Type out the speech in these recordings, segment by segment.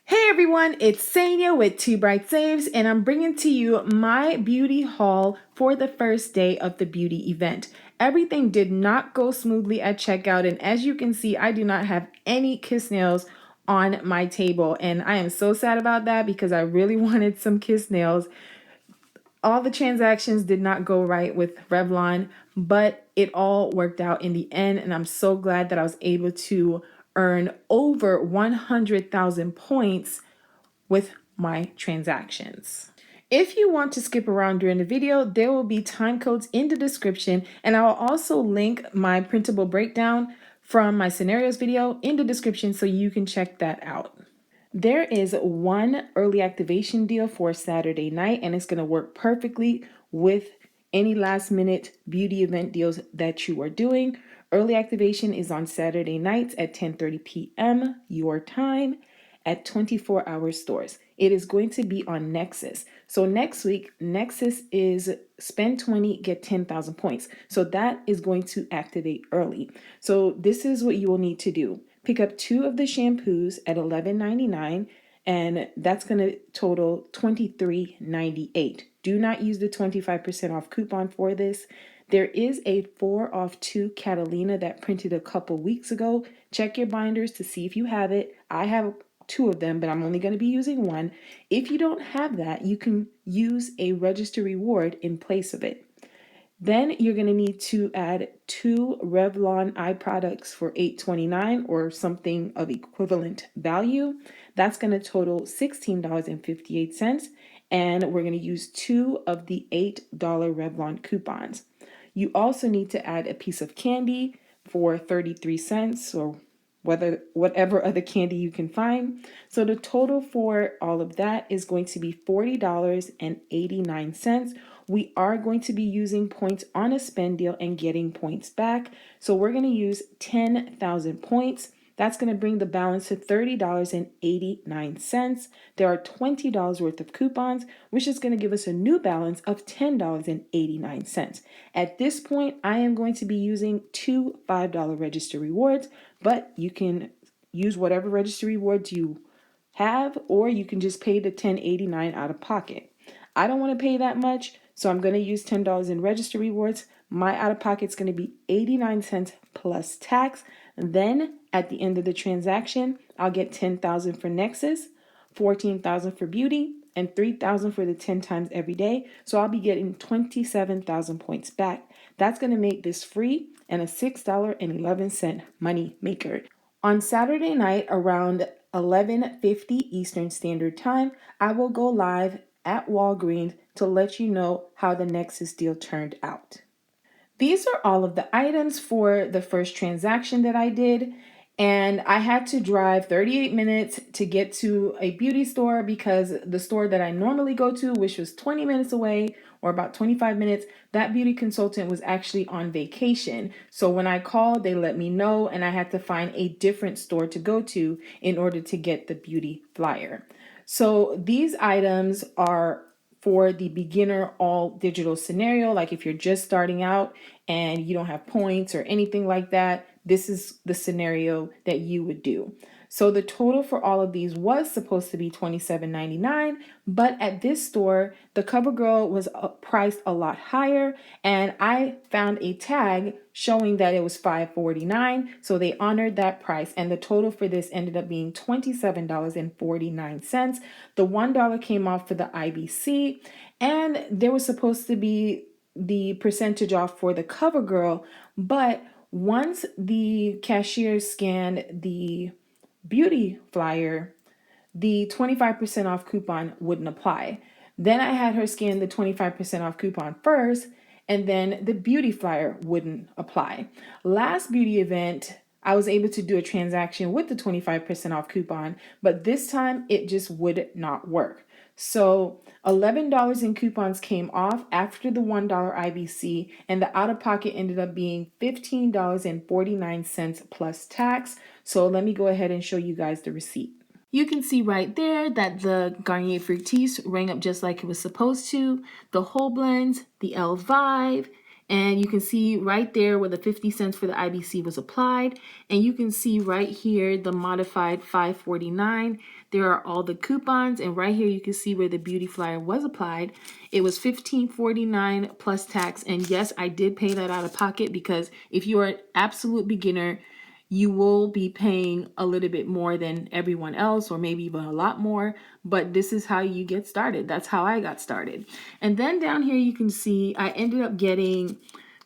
Hey everyone, it's Sanya with Two Bright Saves, and I'm bringing to you my beauty haul for the first day of the beauty event. Everything did not go smoothly at checkout, and as you can see, I do not have any kiss nails on my table, and I am so sad about that because I really wanted some kiss nails. All the transactions did not go right with Revlon, but it all worked out in the end, and I'm so glad that I was able to earn over 100,000 points with my transactions. If you want to skip around during the video, there will be time codes in the description, and I will also link my printable breakdown from my scenarios video in the description so you can check that out. There is one early activation deal for Saturday night, and it's going to work perfectly with any last minute beauty event deals that you are doing. Early activation is on Saturday nights at 10:30 p.m. your time at 24-hour stores. It is going to be on Nexus. So next week, Nexus is spend 20, get 10,000 points. So that is going to activate early. So this is what you will need to do. Pick up 2 of the shampoos at $11.99, and that's going to total $23.98. Do not use the 25% off coupon for this. There is a 4 off 2 Catalina that printed a couple weeks ago. Check your binders to see if you have it. I have 2 of them, but I'm only going to be using 1. If you don't have that, you can use a register reward in place of it. Then you're going to need to add 2 Revlon eye products for $8.29 or something of equivalent value. That's going to total $16.58, and we're going to use 2 of the $8 Revlon coupons. You also need to add a piece of candy for 33 cents or whatever other candy you can find. So the total for all of that is going to be $40.89. We are going to be using points on a spend deal and getting points back. So we're going to use 10,000 points. That's going to bring the balance to $30.89. There are $20 worth of coupons, which is going to give us a new balance of $10.89. At this point, I am going to be using 2 $5 register rewards, but you can use whatever register rewards you have, or you can just pay the $10.89 out of pocket. I don't want to pay that much, so I'm going to use $10 in register rewards. My out of pocket is going to be 89 cents plus tax. Then at the end of the transaction, I'll get 10,000 for Nexus, 14,000 for beauty, and 3,000 for the 10 times every day. So I'll be getting 27,000 points back. That's going to make this free and a $6.11 money maker. On Saturday night around 11:50 Eastern Standard Time, I will go live at Walgreens to let you know how the Nexus deal turned out. These are all of the items for the first transaction that I did, and I had to drive 38 minutes to get to a beauty store because the store that I normally go to, which was 20 minutes away or about 25 minutes, that beauty consultant was actually on vacation. So when I called, they let me know, and I had to find a different store to go to in order to get the beauty flyer. So these items are for the beginner all digital scenario. Like if you're just starting out and you don't have points or anything like that, this is the scenario that you would do. So the total for all of these was supposed to be $27.99, but at this store, the CoverGirl was priced a lot higher, and I found a tag showing that it was $5.49, so they honored that price, and the total for this ended up being $27.49. The $1 came off for the IBC, and there was supposed to be the percentage off for the CoverGirl, but once the cashier scanned the beauty flyer, the 25% off coupon wouldn't apply. Then I had her scan the 25% off coupon first, and then the beauty flyer wouldn't apply. Last beauty event, I was able to do a transaction with the 25% off coupon, but this time it just would not work. So $11 in coupons came off after the $1 IBC, and the out-of-pocket ended up being $15.49 plus tax. So let me go ahead and show you guys the receipt. You can see right there that the Garnier Fructis rang up just like it was supposed to. The whole blends, the L Vive, And you can see right there where the 50 cents for the IBC was applied. And you can see right here the modified $5.49. There are all the coupons. And right here you can see where the beauty flyer was applied. It was $15.49 plus tax. And yes, I did pay that out of pocket because if you are an absolute beginner, you will be paying a little bit more than everyone else, or maybe even a lot more, but this is how you get started. That's how I got started. And then down here you can see I ended up getting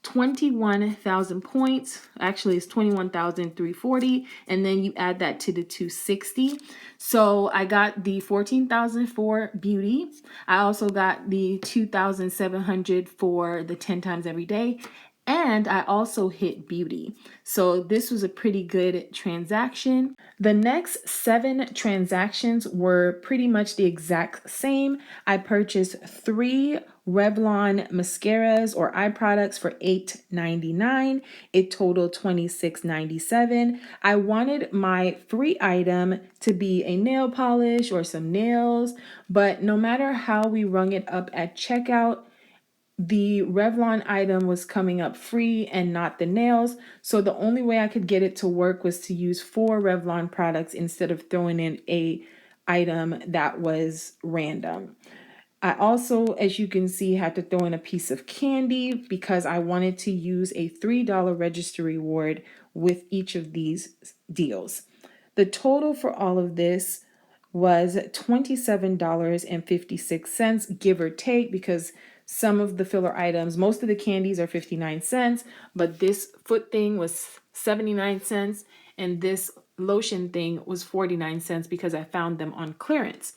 21,000 points. Actually, it's 21,340, and then you add that to the 260. So I got the 14,000 for beauty. I also got the 2,700 for the 10 times every day. And I also hit beauty. So this was a pretty good transaction. The next 7 transactions were pretty much the exact same. I purchased 3 Revlon mascaras or eye products for $8.99. It totaled $26.97. I wanted my free item to be a nail polish or some nails, but no matter how we rung it up at checkout, the Revlon item was coming up free and not the nails. So the only way I could get it to work was to use 4 Revlon products instead of throwing in a item that was random. I also, as you can see, had to throw in a piece of candy because I wanted to use a $3 register reward with each of these deals. The total for all of this was $27.56, give or take, because some of the filler items, most of the candies are 59 cents, but this foot thing was 79 cents, and this lotion thing was 49 cents because I found them on clearance.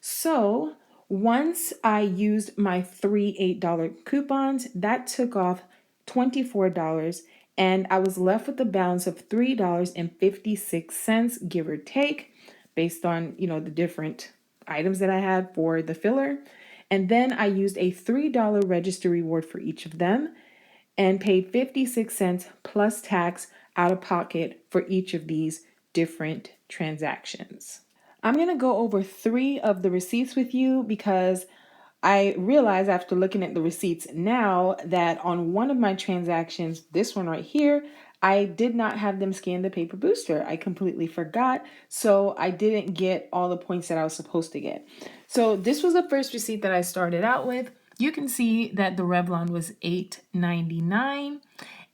So once I used my 3 $8 coupons, that took off $24, and I was left with a balance of $3.56, give or take, based on, the different items that I had for the filler. And then I used a $3 register reward for each of them and paid 56 cents plus tax out of pocket for each of these different transactions. I'm going to go over 3 of the receipts with you because I realized after looking at the receipts now that on one of my transactions, this one right here, I did not have them scan the paper booster. I completely forgot, so I didn't get all the points that I was supposed to get. So this was the first receipt that I started out with. You can see that the Revlon was $8.99,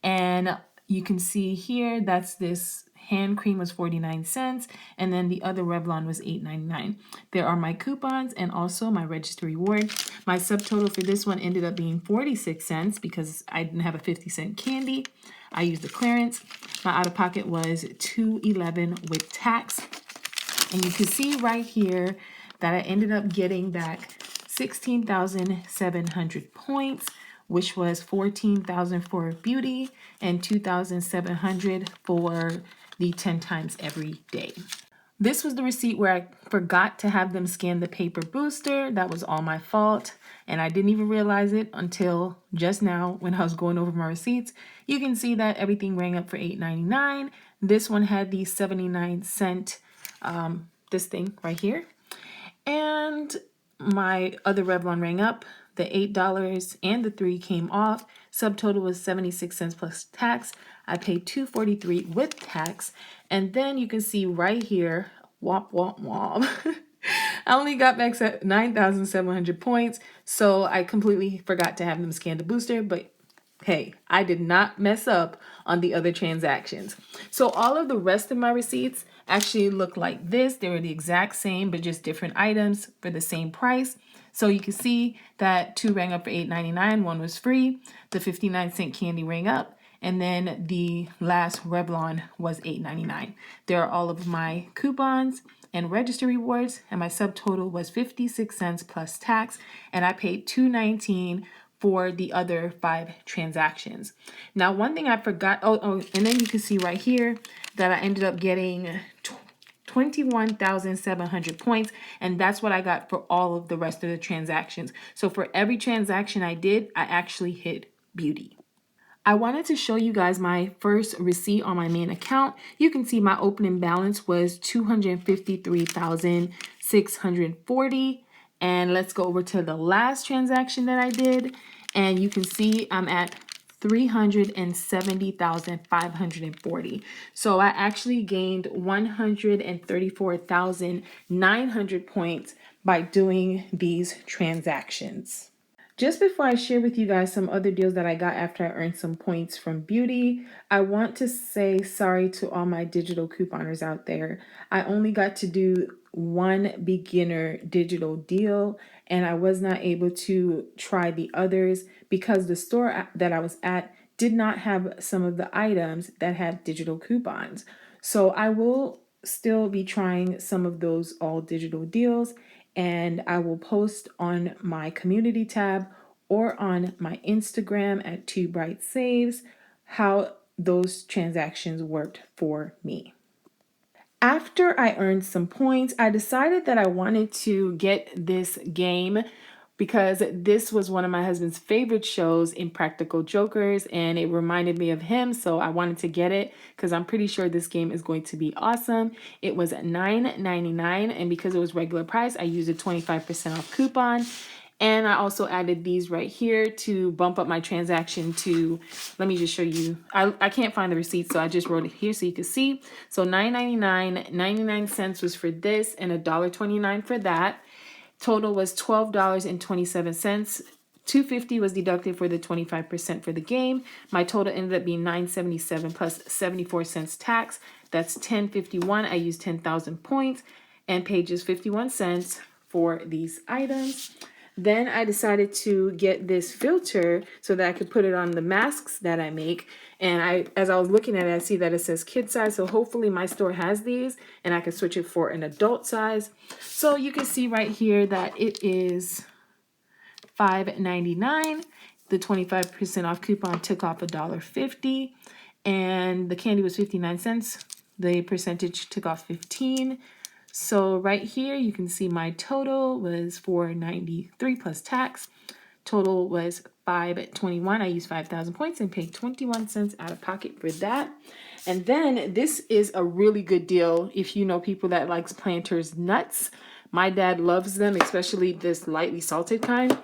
and you can see here that's this hand cream was 49 cents, and then the other Revlon was $8.99. There are my coupons and also my register reward. My subtotal for this one ended up being 46 cents because I didn't have a 50-cent candy. I used the clearance. My out-of-pocket was $2.11 with tax. And you can see right here that I ended up getting back 16,700 points, which was 14,000 for beauty and 2,700 for the 10 times every day. This was the receipt where I forgot to have them scan the paper booster. That was all my fault, and I didn't even realize it until just now when I was going over my receipts. You can see that everything rang up for $8.99. This one had the 79-cent, this thing right here. And my other Revlon rang up. The $8 and the 3 came off. Subtotal was 76 cents plus tax. I paid $2.43 with tax. And then you can see right here, womp, womp, womp. I only got back 9,700 points. So I completely forgot to have them scan the booster. But hey, I did not mess up on the other transactions. So all of the rest of my receipts actually look like this. They were the exact same, but just different items for the same price. So you can see that 2 rang up for $8.99, 1 was free. The 59-cent candy rang up, and then the last Revlon was $8.99. There are all of my coupons and register rewards, and my subtotal was 56 cents plus tax, and I paid $2.19 for the other 5 transactions. Now, one thing I forgot, and then you can see right here that I ended up getting 21,700 points, and that's what I got for all of the rest of the transactions. So for every transaction I did, I actually hit beauty. I wanted to show you guys my first receipt on my main account. You can see my opening balance was $253,640. And let's go over to the last transaction that I did. And you can see I'm at 370,540. So I actually gained 134,900 points by doing these transactions. Just before I share with you guys some other deals that I got after I earned some points from beauty, I want to say sorry to all my digital couponers out there. I only got to do one beginner digital deal, and I was not able to try the others because the store that I was at did not have some of the items that had digital coupons. So I will still be trying some of those all digital deals, and I will post on my community tab or on my Instagram at 2brightsaves how those transactions worked for me. After I earned some points, I decided that I wanted to get this game because this was one of my husband's favorite shows, Impractical Jokers, and it reminded me of him, so I wanted to get it because I'm pretty sure this game is going to be awesome. It was $9.99, and because it was regular price, I used a 25% off coupon. And I also added these right here to bump up my transaction to, let me just show you. I can't find the receipt, so I just wrote it here so you can see. So $9.99, 99 cents was for this and $1.29 for that. Total was $12.27. $2.50 was deducted for the 25% for the game. My total ended up being $9.77 plus 74 cents tax. That's $10.51. I used 10,000 points and paid just 51 cents for these items. Then I decided to get this filter so that I could put it on the masks that I make. And as I was looking at it, I see that it says kid size. So hopefully my store has these and I can switch it for an adult size. So you can see right here that it is $5.99. The 25% off coupon took off $1.50. And the candy was 59 cents. The percentage took off 15. So right here, you can see my total was $4.93 plus tax. Total was $5.21. I used 5,000 points and paid 21 cents out of pocket for that. And then this is a really good deal if you know people that likes Planters nuts. My dad loves them, especially this lightly salted kind.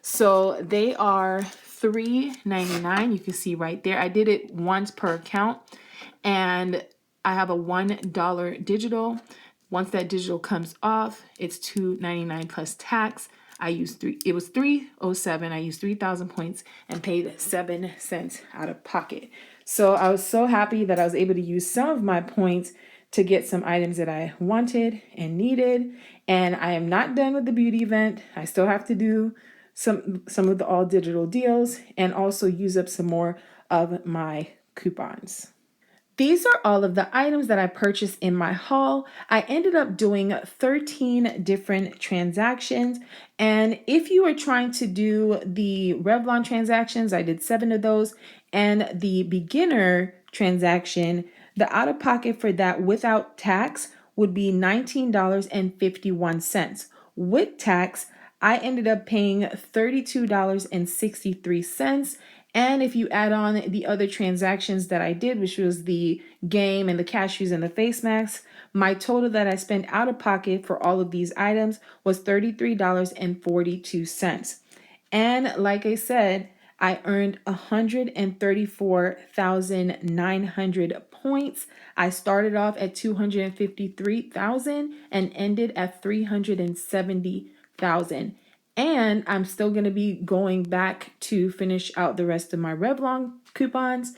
So they are $3.99. You can see right there. I did it once per account, and I have a $1 digital. Once that digital comes off, it's $2.99 plus tax. It was $3.07. I used 3,000 points and paid 7 cents out of pocket. So I was so happy that I was able to use some of my points to get some items that I wanted and needed. And I am not done with the beauty event. I still have to do some of the all digital deals and also use up some more of my coupons. These are all of the items that I purchased in my haul. I ended up doing 13 different transactions. And if you are trying to do the Revlon transactions, I did 7 of those. And the beginner transaction, the out of pocket for that without tax would be $19.51. With tax, I ended up paying $32.63. And if you add on the other transactions that I did, which was the game and the cashews and the face masks, my total that I spent out of pocket for all of these items was $33.42. And like I said, I earned 134,900 points. I started off at 253,000 and ended at 370,000. And I'm still going to be going back to finish out the rest of my Revlon coupons.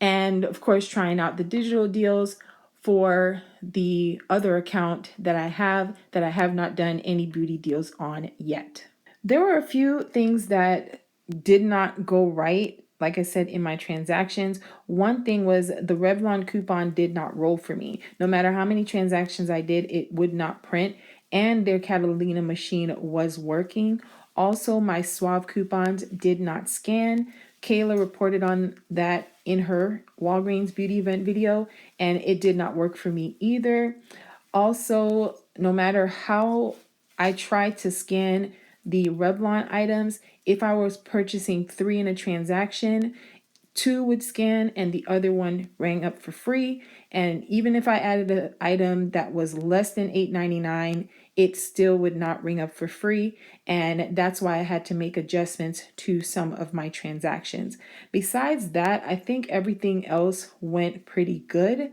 And of course, trying out the digital deals for the other account that I have not done any beauty deals on yet. There were a few things that did not go right. Like I said, in my transactions, one thing was the Revlon coupon did not roll for me. No matter how many transactions I did, it would not print. And their Catalina machine was working. Also, my Suave coupons did not scan. Kayla reported on that in her Walgreens beauty event video, and it did not work for me either. Also, no matter how I tried to scan the Revlon items, if I was purchasing 3 in a transaction, 2 would scan and the other one rang up for free. And even if I added an item that was less than $8.99, it still would not ring up for free. And that's why I had to make adjustments to some of my transactions. Besides that, I think everything else went pretty good.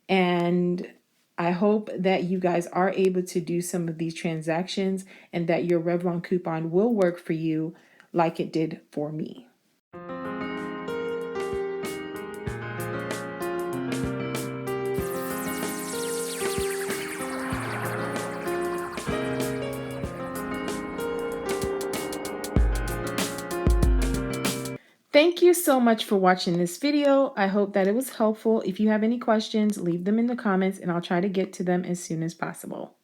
And I hope that you guys are able to do some of these transactions and that your Revlon coupon will work for you like it did for me. Thank you so much for watching this video. I hope that it was helpful. If you have any questions, leave them in the comments and I'll try to get to them as soon as possible.